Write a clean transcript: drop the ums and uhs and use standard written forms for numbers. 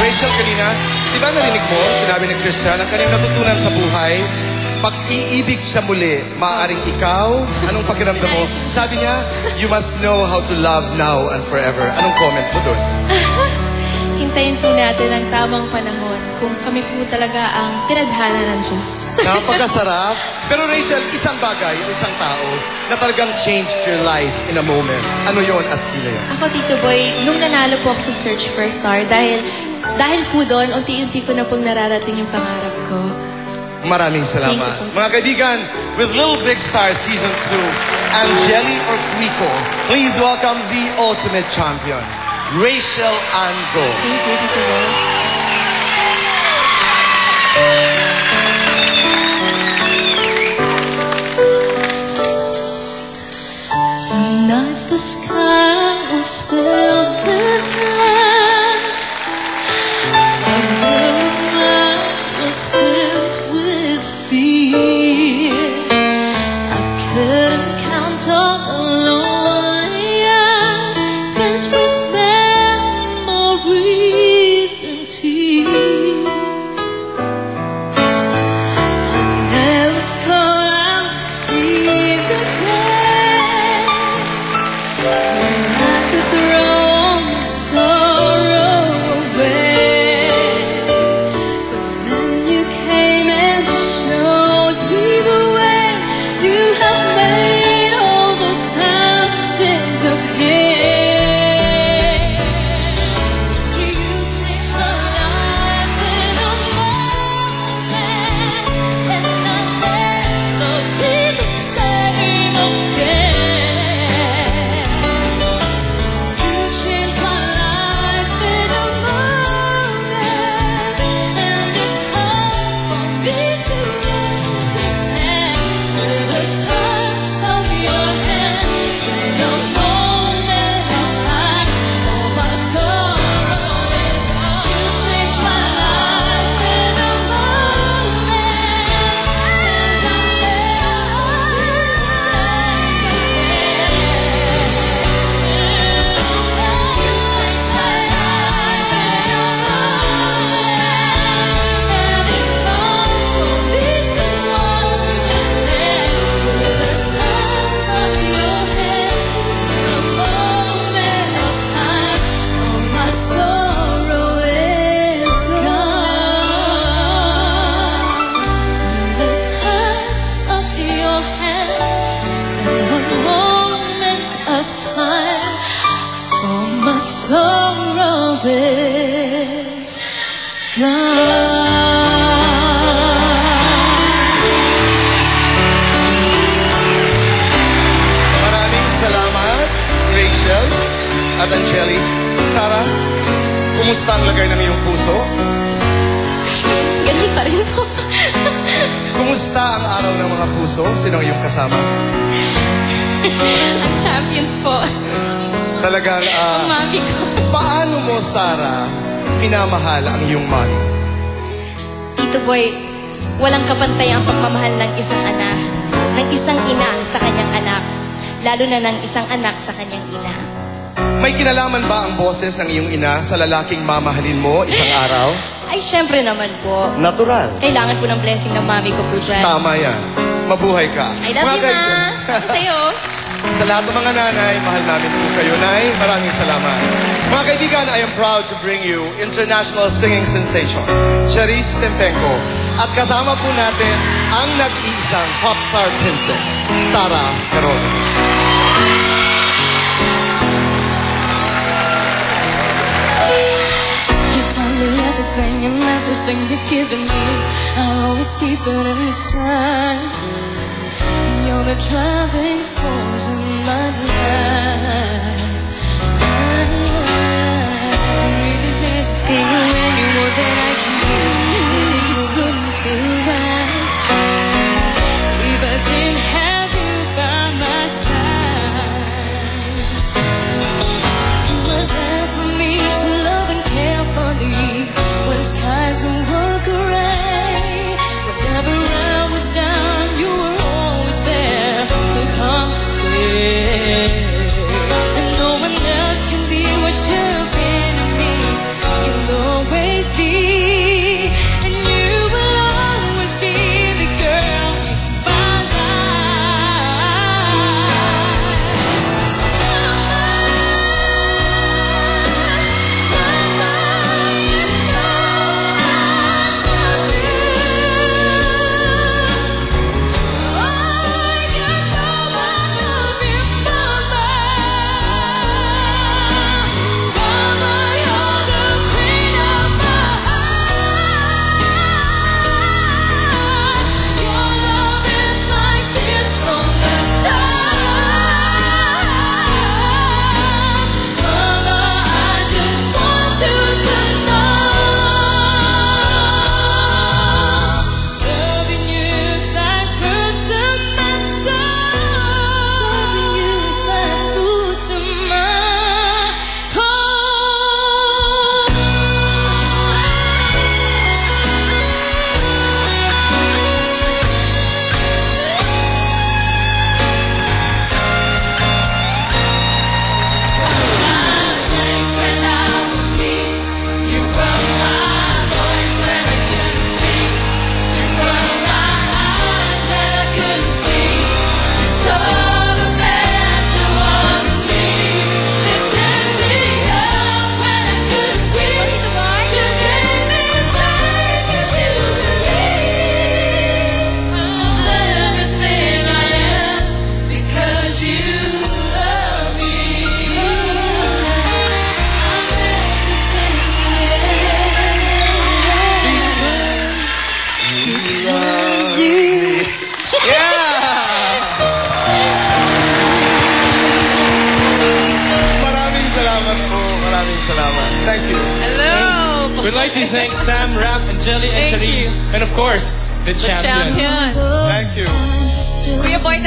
Rachel, kanina, di ba narinig mo, sinabi ni Christian, ang kanyang natutunan sa buhay, pag-iibig siya muli, maaaring ikaw, anong pakiramdam mo? Sabi niya, you must know how to love now and forever. Anong comment mo doon? Hintayin po natin ang tamang panahon kung kami po talaga ang tinadhana ng Diyos. Napakasarap. Pero Rachel, isang bagay, isang tao na talagang changed your life in a moment. Ano yon at sino yun? Ako, Tito Boy, nung nanalo po ako sa Search for a Star, dahil po doon, unti-unti ko na pong nararating yung pangarap ko. Maraming salamat. Mga kaibigan, with Little Big Star Season 2, Angeli Orquico, please welcome the ultimate champion, Rachel Ann Go. Thank you, Tito Boy. The nights the sky was filled with lights, and the night was filled with fear. I couldn't count all the lonely hours spent with memories and tears. I never thought I would see the day when I could throw my sorrow away. But then you came and you showed me the way. You have made all those times disappear. You changed my life in a moment, and I'll never be the same again. You changed my life in a moment, and it's hard for me to understand. With the touch of your hand, in a moment of time, all my sorrow is gone. You changed my life in a moment, and I'll my sorrow is Maraming salamat, Rachel at Angeli. Sarah, kumusta ang lagay ng iyong puso? Ganun pa rin po. Kumusta ang araw ng mga puso? Sino ang iyong kasama? Ang champions po. Talagang, Ang mami ko. paano mo, Sarah, minamahal ang iyong mommy? Tito Boy, walang kapantay ang pagmamahal ng isang ina sa kanyang anak, lalo na ng isang anak sa kanyang ina. May kinalaman ba ang boses ng iyong ina sa lalaking mamahalin mo isang araw? Ay, syempre naman po. Natural. Kailangan po ng blessing ng mami ko po dyan. Tama yan. Mabuhay ka. I love you, Ma. Sa'yo. Sa lahat ng mga nanay, mahal namin po kayo, Nay. Maraming salamat. Mga kaibigan, I am proud to bring you international singing sensation, Charisse Tempenko. At kasama po natin ang nag-iisang popstar princess, Sarah Geronimo. You told me everything and everything you've given me, I'll always keep it inside. You're the driving force in my life. I breathe is everything when you know that I can give. It just wouldn't feel right if I didn't have you by my side. You were there for me to love and care for me when skies were gray. Whenever I was down, you were always there to comfort me. And Thank you. Hello! We'd like to thank Sam, Rap, and Jelly, and Thank Charisse. And of course, the champions. Champions. Thank you. Kuya Boy,